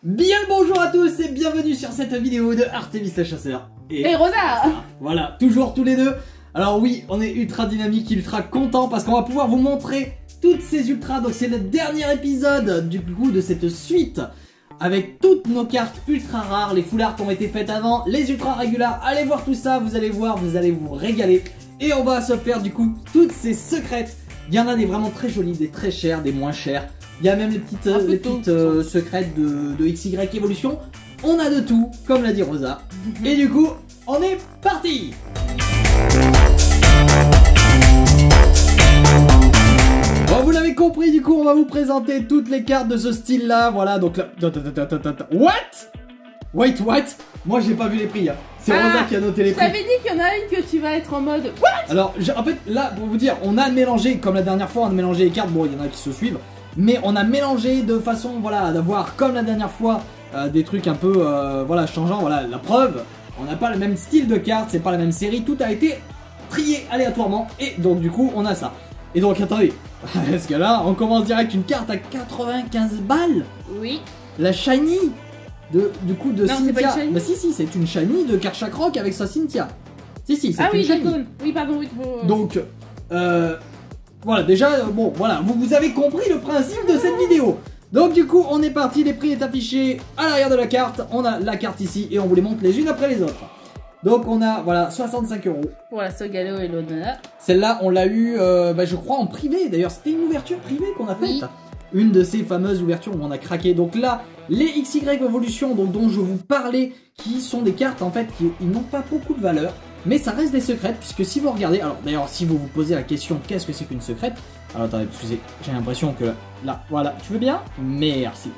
Bien le bonjour à tous et bienvenue sur cette vidéo de Artemis le chasseur et Rosa. Voilà, toujours tous les deux. Alors oui, on est ultra dynamique, ultra content parce qu'on va pouvoir vous montrer toutes ces ultras. Donc c'est le dernier épisode du coup de cette suite avec toutes nos cartes ultra rares. Les full art ont été faites avant, les ultra régulars. Allez voir tout ça, vous allez voir, vous allez vous régaler. Et on va se faire du coup toutes ces secrètes. Il y en a des vraiment très jolies, des très chères, des moins chères. Il y a même les petites secrètes de XY Evolution. On a de tout, comme l'a dit Rosa. Et du coup, on est parti. Bon, vous l'avez compris, du coup, on va vous présenter toutes les cartes de ce style-là. Voilà, donc là... What? Wait, what? Moi, j'ai pas vu les prix. Hein. C'est Rosa qui a noté les prix. Je t'avais dit qu'il y en a une que tu vas être en mode what? Alors, en fait, là, pour vous dire, on a mélangé, comme la dernière fois, on a mélangé les cartes. Bon, il y en a qui se suivent. Mais on a mélangé de façon, voilà, d'avoir, comme la dernière fois, des trucs un peu, voilà, changeants. Voilà, la preuve, on n'a pas le même style de cartes, c'est pas la même série. Tout a été trié aléatoirement. Et donc, du coup, on a ça. Et donc, attendez, parce que là, on commence direct une carte à 95 balles. Oui. La Shiny du coup de non, Cynthia. C'est pas une shiny. Bah si, c'est une Shiny de Karchakrok avec sa Cynthia. Si, c'est ah une oui, Shiny. Oui, pardon, oui. Donc, voilà, déjà, bon, voilà, vous avez compris le principe de cette vidéo. Donc du coup, on est parti, les prix est affiché à l'arrière de la carte. On a la carte ici et on vous les montre les unes après les autres. Donc on a, voilà, 65 €. Pour la Sogalo et l'Honneur. Celle-là, on l'a eu, bah, je crois, en privé. D'ailleurs, c'était une ouverture privée qu'on a faite. Oui. Une de ces fameuses ouvertures où on a craqué. Donc là, les XY Evolution dont je vous parlais, qui sont des cartes en fait qui n'ont pas beaucoup de valeur, mais ça reste des secrètes, puisque si vous regardez, alors d'ailleurs si vous vous posez la question qu'est-ce que c'est qu'une secrète, alors attendez, excusez, j'ai l'impression que là, voilà, tu veux bien? Merci.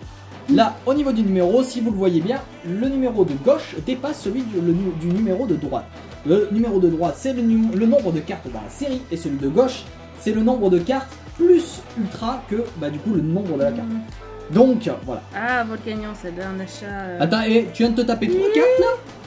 Là, au niveau du numéro, si vous le voyez bien, le numéro de gauche dépasse celui du numéro de droite. Le numéro de droite, c'est le nombre de cartes dans la série, et celui de gauche, c'est le nombre de cartes plus ultra que, bah du coup, le nombre de la carte. Donc, voilà. Ah, Volcanion, c'est un achat... Attends, et tu viens de te taper 3 cartes, là?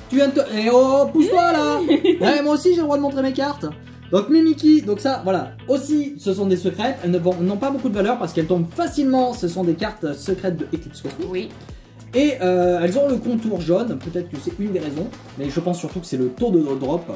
Tu viens de te... Eh oh, pousse-toi, là. Ouais, moi aussi, j'ai le droit de montrer mes cartes. Donc, Mimiki, donc ça, voilà. Aussi, ce sont des secrètes. Elles n'ont pas beaucoup de valeur parce qu'elles tombent facilement. Ce sont des cartes secrètes de Eclipse Cosmic. Oui. Et elles ont le contour jaune. Peut-être que c'est une des raisons. Mais je pense surtout que c'est le taux de drop.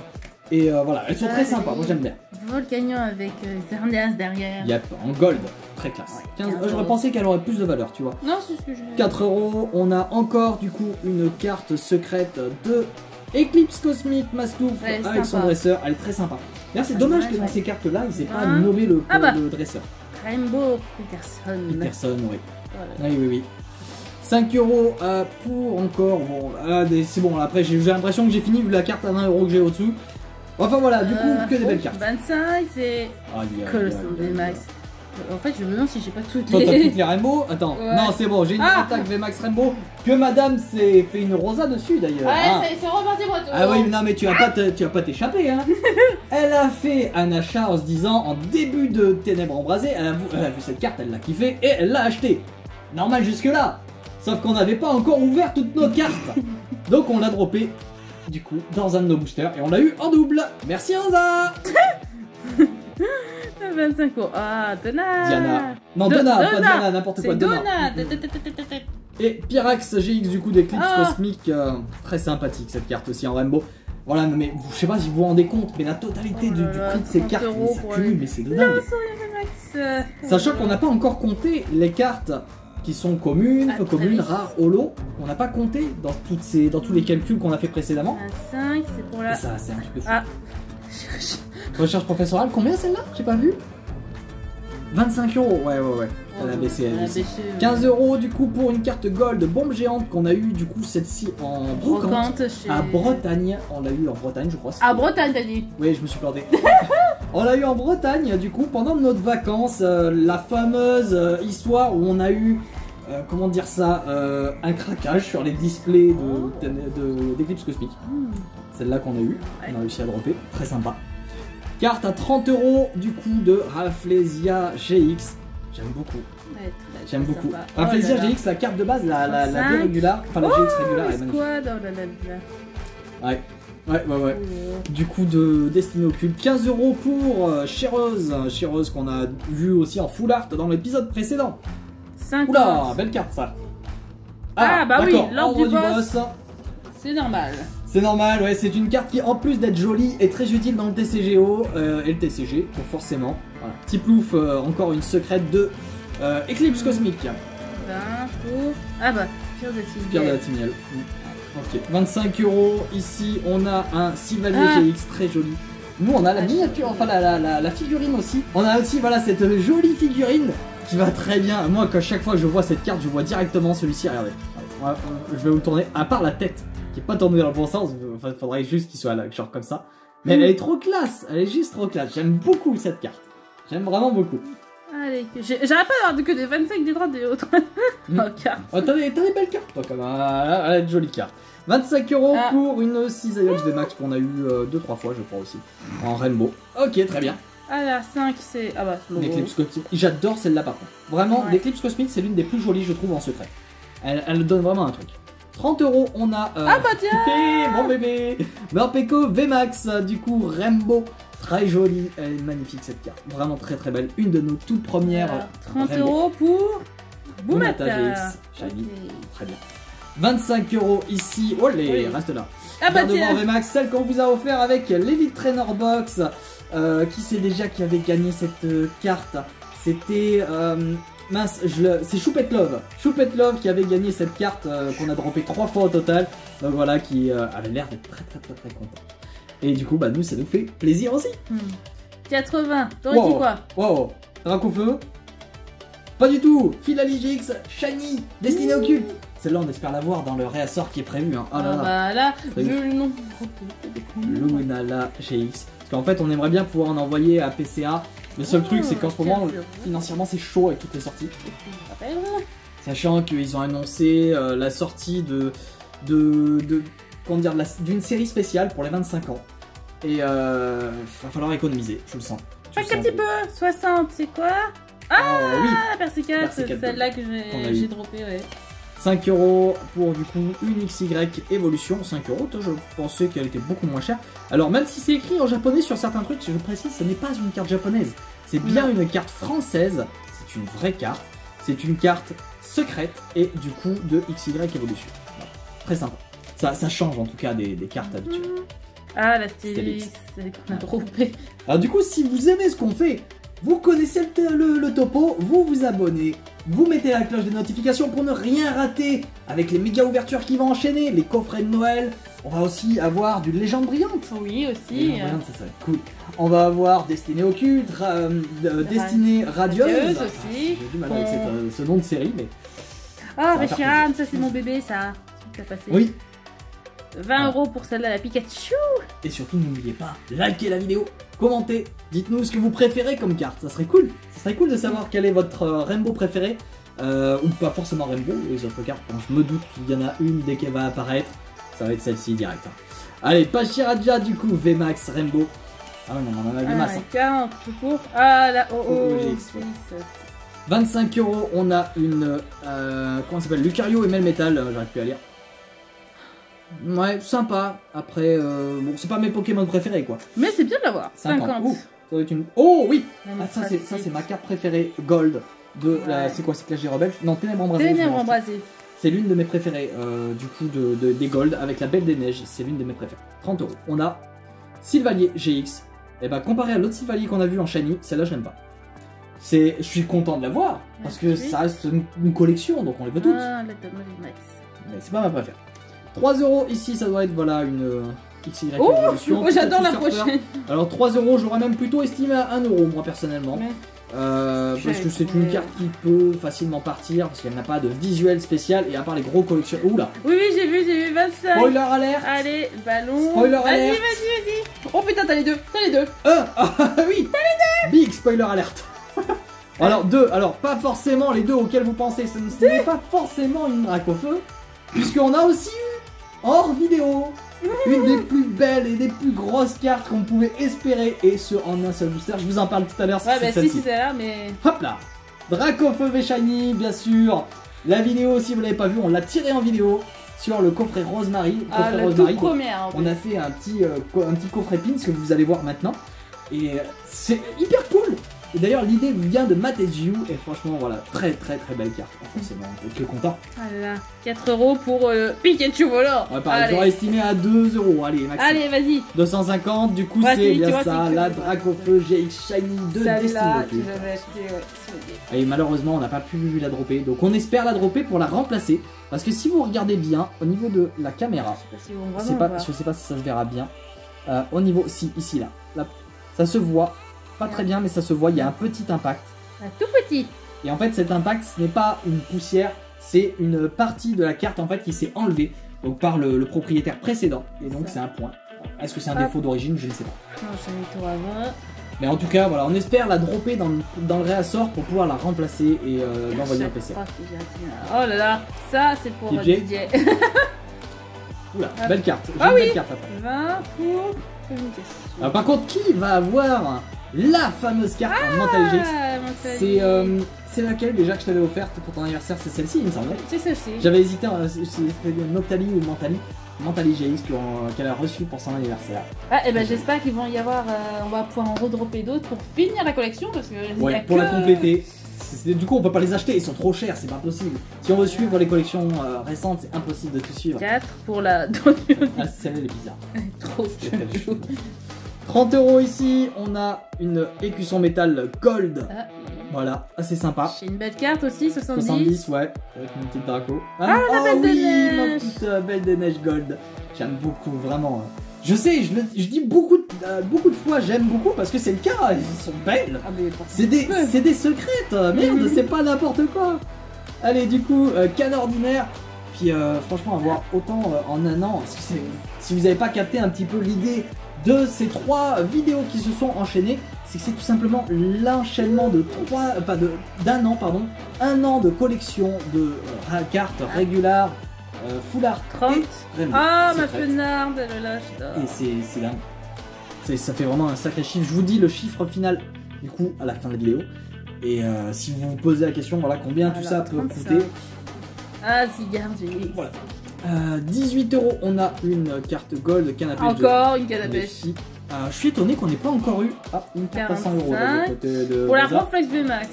Et voilà, elles sont très sympas. Moi, j'aime bien. Volcanion avec Zernias derrière. Yep, en gold. Très classe. Ouais, 15 j'aurais pensé qu'elle aurait plus de valeur, tu vois. Non, c'est ce que je... 4 €. On a encore, du coup, une carte secrète de Eclipse Cosmic Mastouf avec son dresseur. Elle est très sympa. D'ailleurs, c'est dommage que dans ces cartes-là, il s'est pas nommé le dresseur. Rainbow Peterson. Peterson, oui. Voilà. Oui. 5 € pour encore. Bon, c'est bon, après, j'ai l'impression que j'ai fini vu la carte à 20 € que j'ai au-dessous. Enfin voilà, du coup, que des belles cartes. 25, c'est Colossal VMAX. En fait, je me demande si j'ai pas toutes les... Toi, t'as toutes les Rainbow? Attends, non, c'est bon, j'ai une attaque VMAX Rainbow. Que madame s'est fait une rosa dessus d'ailleurs. Ouais, c'est reparti moi tout. Ah oui, non, mais tu vas pas t'échapper, hein. Elle a fait un achat en se disant, en début de Ténèbres Embrasées, elle a vu cette carte, elle l'a kiffé et elle l'a achetée. Normal jusque-là. Sauf qu'on n'avait pas encore ouvert toutes nos cartes. Donc on l'a droppé, du coup, dans un de nos boosters et on l'a eu en double. Merci Rosa. 25 €. Ah, Donna. Diana. Non, Donna, pas Diana, n'importe quoi. Donna. Et Pyrax GX du coup d'Eclipse Cosmic. Très sympathique cette carte aussi en Rainbow. Voilà, mais je sais pas si vous vous rendez compte, mais la totalité du prix de ces cartes, mais ça cumule, mais c'est de dingue. Sachant qu'on n'a pas encore compté les cartes qui sont communes, rares, holo. On n'a pas compté dans tous les calculs qu'on a fait précédemment. 5, c'est pour la... Et ça, c'est un truc de fou. Recherche professorale, combien celle-là? J'ai pas vu. 25 €, ouais. Elle a baissé, elle aussi. 15 € du coup pour une carte gold bombe géante qu'on a eu du coup celle-ci en brocante à Bretagne. On l'a eu en Bretagne, je crois. À Bretagne, t'as dit? Oui, je me suis planté. On l'a eu en Bretagne du coup pendant notre vacances. La fameuse histoire où on a eu, comment dire ça, un craquage sur les displays d'Eclipse Cosmic. Celle-là qu'on a eu, on a réussi à dropper, très sympa. Carte à 30 € du coup de Rafflesia GX. J'aime beaucoup. Ouais, j'aime beaucoup. Rafflesia GX, la carte de base, la V régulière, enfin la GX régulière, elle est magnifique. Ouais. Du coup de Destiny Occulte. 15 € pour Chéreuse qu'on a vu aussi en full art dans l'épisode précédent. 50. Oula, belle carte ça. Ah, bah oui, d'accord, l'ordre du boss. C'est normal. C'est normal, ouais, c'est une carte qui, en plus d'être jolie, est très utile dans le TCGO et le TCG, donc forcément. Voilà. Petit plouf, encore une secrète de Eclipse Cosmique. 20 pour... Ah bah, Pierre de Timiel. Pierre de la Timiel. Ok, 25 €. Ici, on a un Sylvanier GX très joli. Nous, on a la miniature, enfin la figurine aussi. On a aussi, voilà, cette jolie figurine qui va très bien. Moi, chaque fois que je vois cette carte, je vois directement celui-ci. Regardez, je vais vous le tourner, à part la tête, qui est pas tournée dans le bon sens. Enfin, il faudrait juste qu'il soit là, genre comme ça. Mais elle est trop classe, elle est juste trop classe. J'aime beaucoup cette carte. J'aime vraiment beaucoup. Allez, j'arrête pas d'avoir que des 25, des 30 et autres. Cartes. Oh, t'as des belles cartes, toi, quand même. Elle a une jolie carte. 25 € pour une Cisaillux des Max qu'on a eu 2-3 fois, je crois aussi. En Rainbow. Ok, très bien. Ah, la 5, c'est. Ah bah, c'est bon. L'Eclipse Cosmique. J'adore celle-là, par contre. Vraiment, l'Eclipse Cosmique, c'est l'une des plus jolies, je trouve, en secret. Elle donne vraiment un truc. 30 €, on a. Ah bah tiens mon bébé Morpeko VMAX, du coup, Rainbow. Très jolie, elle est magnifique cette carte. Vraiment très très belle. Une de nos toutes premières. 30 € pour. Boumata GX. Shiny. Très bien. 25 € ici. Oh les, reste là. Ah bah tiens. VMAX, celle qu'on vous a offert avec l'Elite Trainer Box. Qui sait déjà qui avait gagné cette carte? C'était. Mince, c'est Choupette Love. Choupette Love qui avait gagné cette carte qu'on a droppé 3 fois au total. Donc voilà, qui avait l'air d'être très content. Et du coup, bah nous, ça nous fait plaisir aussi. 80, t'aurais dit quoi? Wow, Dracofeu. Pas du tout. Philali GX, Shiny, Destiné Occulte. Celle-là, on espère l'avoir dans le réassort qui est prévu. Hein. Ah bah là, le nom. Lunala GX. Parce qu'en fait, on aimerait bien pouvoir en envoyer à PCA. Le seul truc, c'est qu'en ce moment, financièrement, c'est chaud avec toutes les sorties. Sachant qu'ils ont annoncé la sortie d'une série spéciale pour les 25 ans. Et va falloir économiser, je le sens. Pas qu'un petit peu. 60, c'est quoi? Ah oui, Persicat, c'est celle-là que j'ai droppé, ouais. 5 € pour du coup une XY évolution. 5 €, je pensais qu'elle était beaucoup moins chère. Alors même si c'est écrit en japonais sur certains trucs, je précise, ce n'est pas une carte japonaise. C'est bien une carte française. C'est une vraie carte. C'est une carte secrète et du coup de XY évolution. Voilà. Très sympa. Ça change en tout cas des cartes habituelles. Ah, la Stylix, c'est qu'on a droppé. Alors du coup, si vous aimez ce qu'on fait, vous connaissez le topo, vous vous abonnez, vous mettez la cloche des notifications pour ne rien rater avec les méga ouvertures qui vont enchaîner, les coffrets de Noël. On va aussi avoir du Légende Brillante. Oui, aussi. Légende Brillante, ça va être cool. On va avoir Destinée Occulte, Destinée Radieuse aussi. J'ai du mal avec ce nom de série, mais... Ah, Reshiram, ça c'est mon bébé, ça. T'as passé. Oui. 20 € pour celle-là, la Pikachu. Et surtout, n'oubliez pas, likez la vidéo, commentez, dites-nous ce que vous préférez comme carte, ça serait cool. Ça serait cool de savoir quel est votre Rainbow préféré, ou pas forcément Rainbow, les autres cartes, je me doute qu'il y en a une dès qu'elle va apparaître, ça va être celle-ci direct. Allez, Pachiraja du coup, VMAX, Rainbow. Ah ouais, non, on en a des masses. 40 pour... Ah, la GX. 25 €, on a une... comment ça s'appelle? Lucario et Melmetal, j'arrive plus à lire. Ouais, sympa. Après, bon, c'est pas mes Pokémon préférés quoi. Mais c'est bien de l'avoir. 50. Ouh, ça doit être une... Oh oui. Ça c'est ma carte préférée, Gold. De la... C'est quoi? C'est Clash des Rebelles? Non, Ténèbres Embrasées. Ténèbres Embrasées. C'est l'une de mes préférées, du coup, des Gold avec la Belle des Neiges. C'est l'une de mes préférées. 30 €. On a Sylvanier GX. Et bah, comparé à l'autre Sylvanier qu'on a vu en Shiny, celle-là, je l'aime pas. Je suis content de l'avoir parce que ça reste une collection, donc on les veut toutes. Ah, la Dame Max. Mais c'est pas ma préférée. 3 € ici, ça doit être voilà une XY oh, évolution. Oh, j'adore la prochaine. Alors 3 €, j'aurais même plutôt estimé à 1 € moi personnellement. Ouais. Parce que c'est une carte qui peut facilement partir parce qu'elle n'a pas de visuel spécial et à part les gros collections. Oula. Oui, j'ai vu 25. Spoiler alert. Allez, ballon. Spoiler alert. Vas-y. Oh putain, t'as les deux. Ah oui. T'as les deux. Big spoiler alert. Alors alors pas forcément les deux auxquels vous pensez, ce n'est pas forcément une Dracofeu, puisqu'on a aussi eu hors vidéo une des plus belles et des plus grosses cartes qu'on pouvait espérer, et ce en un seul booster. Je vous en parle tout à l'heure. Ouais, bah si c'est là, mais... Hop là, Dracofeu V Shiny, bien sûr. La vidéo, si vous l'avez pas vu, on l'a tiré en vidéo sur le coffret Rosemary. La toute première. On a fait un petit coffret pins que vous allez voir maintenant. Et c'est hyper cool. Et d'ailleurs, l'idée vient de Matthew. Et franchement, voilà, très belle carte. Forcément, on peut être que content. Voilà, 4 € pour Pikachu volant. Ouais, pareil, j'aurais estimé à 2 €. Allez, Maxime. Allez, vas-y. 250, du coup, c'est bien ça. La Dracofeu GX Shiny de Destiny. Et malheureusement, on n'a pas pu la dropper. Donc, on espère la dropper pour la remplacer. Parce que si vous regardez bien, au niveau de la caméra, je sais pas si ça se verra bien. Au niveau, ici, là, ça se voit. Pas très bien, mais ça se voit, il y a un petit impact. Un tout petit. Et en fait, cet impact, ce n'est pas une poussière, c'est une partie de la carte en fait qui s'est enlevée donc par le propriétaire précédent. Et donc, c'est un point. Est-ce que c'est un défaut d'origine? Je ne sais pas. Non, j'ai mis tout avant. Mais en tout cas, voilà, on espère la dropper dans le réassort pour pouvoir la remplacer et l'envoyer en PC. Oh là là, ça c'est pour DJ. Oula, belle carte. Ah oui, belle carte après. 20 pour communication. Alors, par contre, qui va avoir la fameuse carte en Mental GX? C'est laquelle déjà que je t'avais offerte pour ton anniversaire? C'est celle-ci, il me semble. C'est celle-ci. J'avais hésité si c'était Noctali ou Mentally GX qu'elle a reçu pour son anniversaire. Ah, et ben j'espère qu'ils vont y avoir. On va pouvoir en redropper d'autres pour finir la collection parce que. Ouais, pour la compléter. Du coup, on peut pas les acheter, ils sont trop chers, c'est pas possible. Si on veut suivre les collections récentes, c'est impossible de tout suivre. 4 pour la. Ah, celle-là, elle est bizarre. Trop chelou. 30 € ici, on a une écusson métal gold. Ah. Voilà, assez sympa. J'ai une belle carte aussi, 70. 70, ouais, avec une petite Draco. Ah, la belle de neige. Ma petite belle de neige gold. J'aime beaucoup, vraiment. Je sais, je dis beaucoup de fois j'aime beaucoup parce que c'est le cas, elles sont belles. Ah, c'est des secrètes, merde, c'est pas n'importe quoi. Allez, du coup, can ordinaire. Puis franchement, avoir autant en un an, si vous n'avez pas capté un petit peu l'idée de ces 3 vidéos qui se sont enchaînées, c'est que c'est tout simplement l'enchaînement de d'un an, pardon, un an de collection de cartes régulières, full art 30. Et ah, ma fenarde, elle lâche. Et c'est dingue. Ça fait vraiment un sacré chiffre. Je vous dis le chiffre final du coup à la fin de la vidéo. Et si vous vous posez la question, voilà combien tout ça peut coûter. Ah, cigare, j'ai voilà. 18 €, on a une carte gold canne à pêche. Encore une canne à pêche. Je suis étonné qu'on n'ait pas encore eu une carte à 100 € de côté de pour la Renflex VMAX.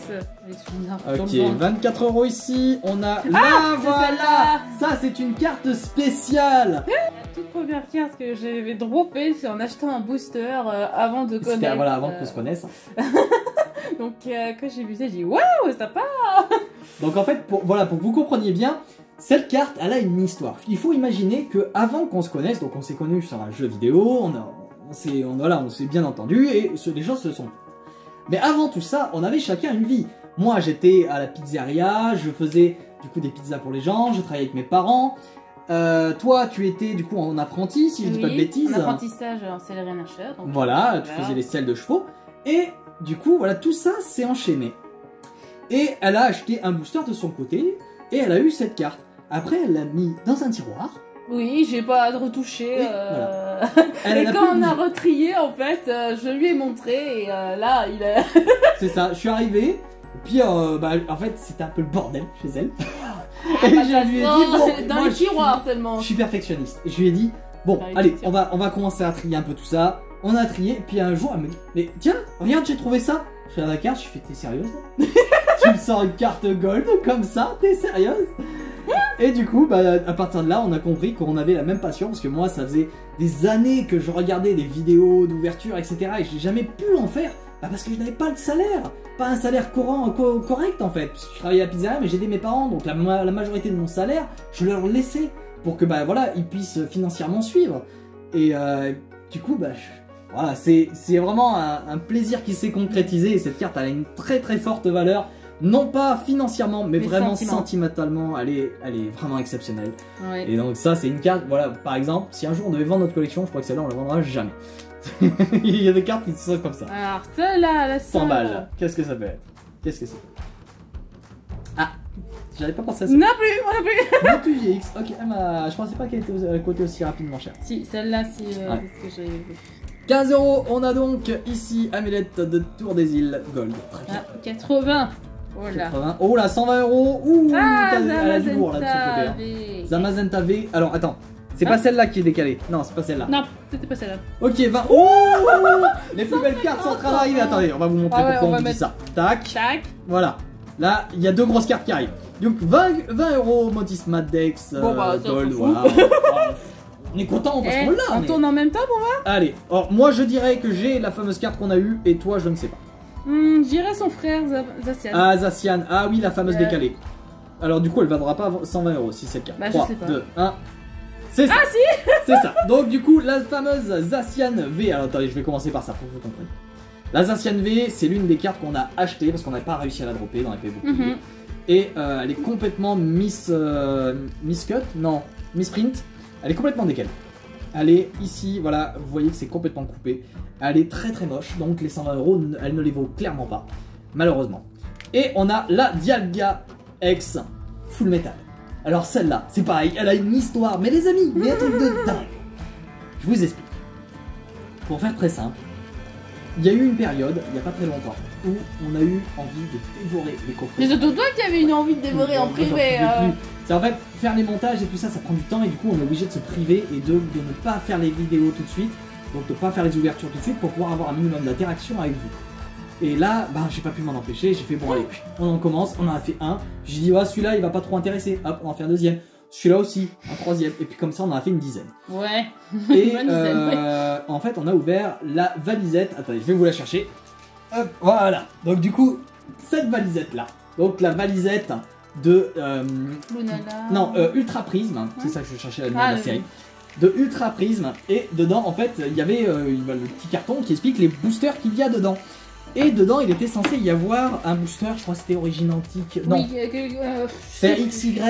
Ok, 24 € ici, on a voilà. Ça c'est une carte spéciale. La toute première carte que j'avais droppée, c'est en achetant un booster avant de connaître. Voilà, avant qu'on se connaisse. Donc quand j'ai vu ça, j'ai dit waouh, ça part. Donc en fait, pour que vous compreniez bien, cette carte, elle a une histoire. Il faut imaginer que avant qu'on se connaisse, donc on s'est connus sur un jeu vidéo, on s'est bien entendu et les choses se sont faites. Mais avant tout ça, on avait chacun une vie. Moi, j'étais à la pizzeria, je faisais du coup des pizzas pour les gens, je travaillais avec mes parents. Toi, tu étais du coup en apprenti, si je dis pas de bêtises. En apprentissage en sellerie en achat. Voilà, tu faisais les selles de chevaux. Et du coup, voilà, tout ça s'est enchaîné. Et elle a acheté un booster de son côté et elle a eu cette carte. Après, elle l'a mis dans un tiroir. Oui, j'ai pas retouché. Et quand on a retrié, en fait, je lui ai montré et là, il a. C'est ça, je suis arrivé. Puis, en fait, c'était un peu le bordel chez elle. Et je lui ai dit, bon, dans les tiroirs seulement. Je suis perfectionniste. Et je lui ai dit, bon, allez, on va commencer à trier un peu tout ça. On a trié, puis un jour, elle me dit, mais tiens, regarde, j'ai trouvé ça. Je fais la carte, je fais, t'es sérieuse? Tu me sors une carte gold comme ça? T'es sérieuse? Et du coup, à partir de là, on a compris qu'on avait la même passion. Parce que moi, ça faisait des années que je regardais des vidéos d'ouverture, etc. Et je n'ai jamais pu en faire. Parce que je n'avais pas de salaire. Pas un salaire correct en fait. Parce que je travaillais à la pizzeria, mais j'aidais mes parents. Donc la majorité de mon salaire, je leur laissais. Pour que voilà, ils puissent financièrement suivre. Et du coup, voilà, c'est vraiment un plaisir qui s'est concrétisé. Et cette carte, elle a une très très forte valeur. Non pas financièrement, mais vraiment sentimentalement, elle est vraiment exceptionnelle. Ouais. Et donc ça, c'est une carte, voilà, par exemple, si un jour on devait vendre notre collection, je crois que celle-là, on la vendra jamais. Il y a des cartes qui sont comme ça. Alors celle-là, la 100 balles. Qu'est-ce que ça peut être? Qu'est-ce que c'est? Ah, j'avais pas pensé à ça. Non plus, moi non plus. Non plus GX, ok, je pensais pas qu'elle était coté aussi rapidement cher. Si, celle-là, c'est ce que j'avais vu. 15 €, on a donc ici Amulette de Tour des Îles Gold. Très bien. 80. Voilà. 80. Oh là, 120 €. Ouh, ah, elle a du lourd là de son côté. Zamazenta V. Alors attends, C'est pas celle-là qui est décalée. Non, c'est pas celle-là. Non, c'était pas celle-là. Ok, 20. Oh, les plus belles cartes sont en train d'arriver. Attendez, on va vous montrer pourquoi on dit ça. Tac. Tac. Voilà. Là, il y a 2 grosses cartes qui arrivent. Donc 20 € Motis Maddex Gold. Voilà. On est content parce qu'on l'a. On tourne en même temps pour voir. Allez. Alors, moi, je dirais que j'ai la fameuse carte qu'on a eue et toi, je ne sais pas. J'irai son frère Zacian. Ah, Zacian. Ah oui, la fameuse décalée. Alors du coup, elle vaudra pas 120 € si c'est le cas. Bah, 3, je sais pas. 2, 1. C'est ça. Ah si. C'est ça. Donc du coup, la fameuse Zacian V. Alors attendez, je vais commencer par ça pour que vous compreniez. La Zacian V, c'est l'une des cartes qu'on a achetées parce qu'on n'avait pas réussi à la dropper dans les PvP. Et elle est complètement miscut. Non, misprint. Elle est complètement décalée. Elle est ici, voilà, vous voyez que c'est complètement coupé. Elle est très très moche, donc les 120 €, elle ne les vaut clairement pas, malheureusement. Et on a la Dialga X Full Metal. Alors celle-là, c'est pareil, elle a une histoire, mais les amis, mais un truc de dingue. Je vous explique. Pour faire très simple, il y a eu une période, il n'y a pas très longtemps, où on a eu envie de dévorer les coffrets. Mais c'est toi qui avais une envie de dévorer en privé. C'est en fait, faire les montages et tout ça, ça prend du temps et du coup on est obligé de se priver et de ne pas faire les vidéos tout de suite, donc de ne pas faire les ouvertures tout de suite pour pouvoir avoir un minimum d'interaction avec vous. Et là, bah j'ai pas pu m'en empêcher, j'ai fait bon allez, on en commence, on en a fait un, j'ai dit ouais celui-là il va pas trop intéresser, hop on en fait un deuxième, celui-là aussi, un troisième, et puis comme ça on en a fait une dizaine. Ouais, et en fait on a ouvert la valisette, attendez je vais vous la chercher, hop voilà, donc du coup cette valisette là, donc la valisette de non Ultra Prism, c'est ça que je cherchais la nom de la série, de Ultra Prism, et dedans en fait il y avait le petit carton qui explique les boosters qu'il y a dedans. Et dedans, il était censé y avoir un booster, je crois que c'était Origine Antique. Non, c'est XY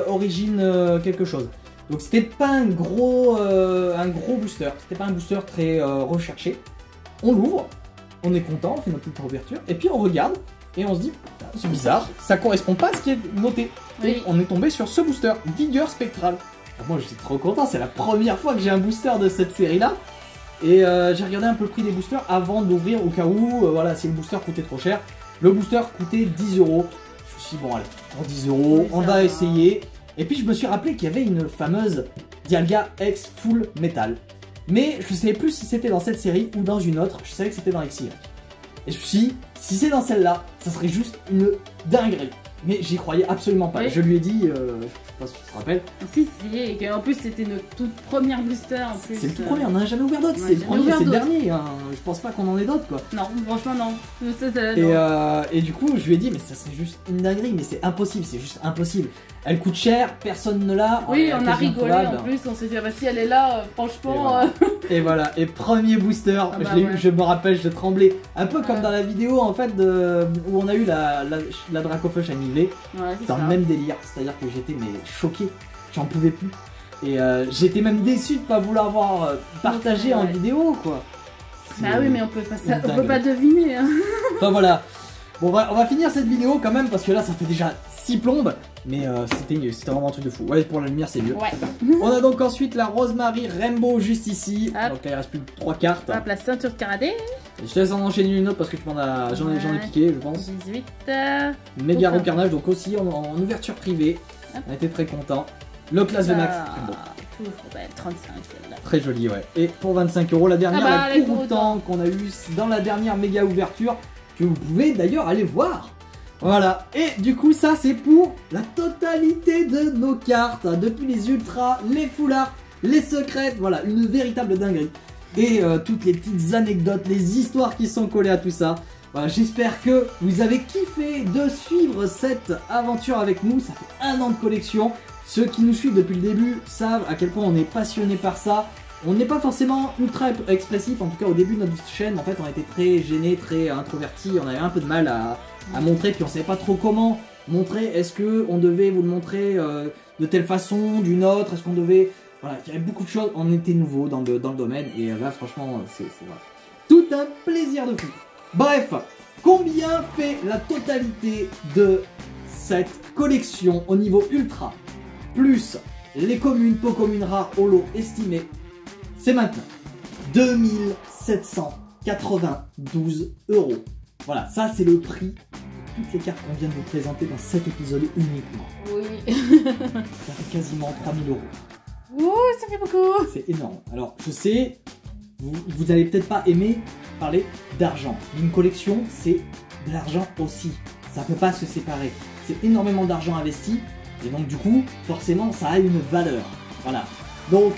Origine quelque chose. Donc c'était pas un gros booster, c'était pas un booster très recherché. On l'ouvre, on est content, on fait notre petite ouverture, et puis on regarde, et on se dit, c'est bizarre, ça correspond pas à ce qui est noté. Et on est tombé sur ce booster, Vigueur Spectrale. Alors moi j'étais trop content, c'est la première fois que j'ai un booster de cette série-là. Et j'ai regardé un peu le prix des boosters avant d'ouvrir au cas où, voilà, si le booster coûtait trop cher. Le booster coûtait 10 €. Je me suis dit, bon allez, pour 10 €, on va essayer. Et puis je me suis rappelé qu'il y avait une fameuse Dialga X Full Metal. Mais je ne savais plus si c'était dans cette série ou dans une autre, je savais que c'était dans XY. Et je me suis dit, si c'est dans celle-là, ça serait juste une dinguerie. Mais j'y croyais absolument pas. Je lui ai dit, je sais pas si tu te rappelles. Si, et qu'en plus c'était notre toute première booster en plus. C'est le tout premier, on n'en a jamais ouvert d'autres. C'est le premier, c'est le dernier. Hein. Je pense pas qu'on en ait d'autres quoi. Non, franchement non. Et du coup, je lui ai dit, mais ça serait juste une dinguerie, mais c'est impossible, c'est juste impossible. Elle coûte cher, personne ne l'a. Oui, on a rigolé en plus, on s'est dit, ah bah si elle est là, franchement. Et voilà, et premier booster, je l'ai eu, je me rappelle, je tremblais. Un peu comme dans la vidéo en fait où on a eu la Dracofush à niveler. Dans le même délire, c'est-à-dire que j'étais mais choqué, j'en pouvais plus. Et j'étais même déçu de pas vouloir voir partagé en vidéo quoi. Bah oui, mais on peut pas deviner. Hein. Enfin voilà. Bon, on va finir cette vidéo quand même parce que là ça fait déjà 6 plombes. Mais c'était vraiment un truc de fou. Ouais, pour la lumière c'est mieux. Ouais. On a donc ensuite la Rosemary Rainbow juste ici. Hop. Donc là il reste plus que 3 cartes. Hop, la ceinture de karaté. Je te laisse en enchaîner une autre parce que tu j'en ai piqué je pense. 18. Méga Recarnage donc aussi en ouverture privée. Hop. On était très content. Le classe VMAX. Toujours belle, 35. Là. Très joli ouais. Et pour 25 € la dernière la Kurutan qu'on a eu dans la dernière méga ouverture. Que vous pouvez d'ailleurs aller voir. Voilà, et du coup ça c'est pour la totalité de nos cartes, depuis les ultras, les foulards, les secrètes, voilà, une véritable dinguerie. Et toutes les petites anecdotes, les histoires qui sont collées à tout ça. Voilà, j'espère que vous avez kiffé de suivre cette aventure avec nous, ça fait 1 an de collection. Ceux qui nous suivent depuis le début savent à quel point on est passionné par ça. On n'est pas forcément ultra expressif, en tout cas au début de notre chaîne, en fait on était très gêné, très introverti, on avait un peu de mal à montrer, puis on savait pas trop comment montrer. Est-ce que on devait vous le montrer de telle façon, d'une autre, est-ce qu'on devait... Voilà, il y avait beaucoup de choses, on était nouveau dans le domaine, et là franchement c'est voilà. Tout un plaisir de fou. Bref, combien fait la totalité de cette collection au niveau ultra, plus les communes, po-communes rares, holo estimées? C'est maintenant 2792 €. Voilà, ça c'est le prix de toutes les cartes qu'on vient de vous présenter dans cet épisode uniquement. Oui. Ça fait quasiment 3000 €. Ouh, ça fait beaucoup. C'est énorme. Alors, je sais, vous allez peut-être pas aimer parler d'argent. Une collection, c'est de l'argent aussi. Ça peut pas se séparer. C'est énormément d'argent investi. Et donc, du coup, forcément, ça a une valeur. Voilà. Donc,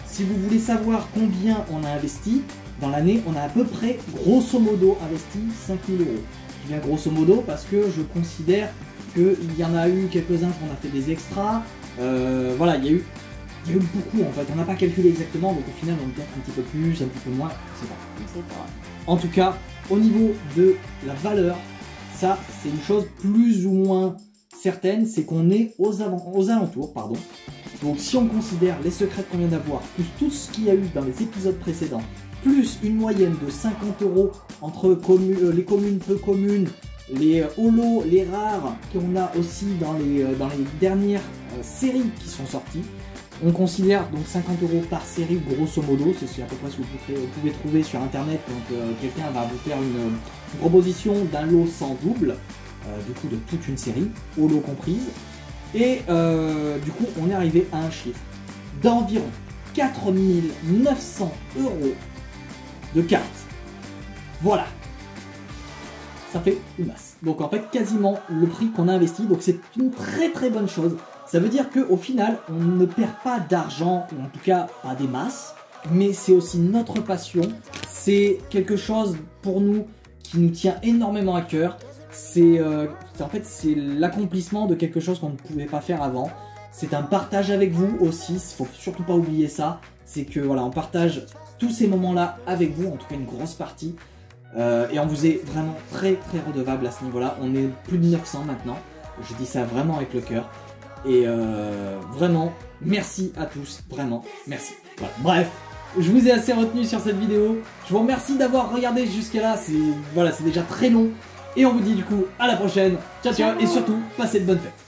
si vous voulez savoir combien on a investi, dans l'année, on a à peu près, grosso modo, investi 5 000 €. Je dis bien grosso modo parce que je considère qu'il y en a eu quelques-uns qu'on a fait des extras. Voilà, il y a eu beaucoup en fait. On n'a pas calculé exactement, donc au final, on peut-être un petit peu plus, un petit peu moins, je sais pas. En tout cas, au niveau de la valeur, ça, c'est une chose plus ou moins certaine, c'est qu'on est aux alentours, pardon. Donc si on considère les secrets qu'on vient d'avoir, plus tout ce qu'il y a eu dans les épisodes précédents, plus une moyenne de 50 € entre les communes, peu communes, les holos, les rares qu'on a aussi dans les dernières séries qui sont sorties, on considère donc 50 € par série grosso modo, c'est à peu près ce que vous pouvez trouver sur internet quand quelqu'un va vous faire une proposition d'un lot sans double, du coup de toute une série, holo comprise. Et du coup, on est arrivé à un chiffre d'environ 4 900 € de cartes. Voilà. Ça fait une masse. Donc en fait, quasiment le prix qu'on a investi. Donc c'est une très très bonne chose. Ça veut dire qu'au final, on ne perd pas d'argent, ou en tout cas pas des masses. Mais c'est aussi notre passion. C'est quelque chose pour nous qui nous tient énormément à cœur. En fait, c'est l'accomplissement de quelque chose qu'on ne pouvait pas faire avant. C'est un partage avec vous aussi, il faut surtout pas oublier ça. C'est que voilà, on partage tous ces moments-là avec vous, en tout cas une grosse partie. Et on vous est vraiment très très redevable à ce niveau-là. On est plus de 900 maintenant. Je dis ça vraiment avec le cœur. Et vraiment, merci à tous, vraiment, merci. Voilà. Bref, je vous ai assez retenu sur cette vidéo. Je vous remercie d'avoir regardé jusqu'à là. C'est déjà très long. Et on vous dit du coup à la prochaine. Ciao ciao et surtout, passez de bonnes fêtes.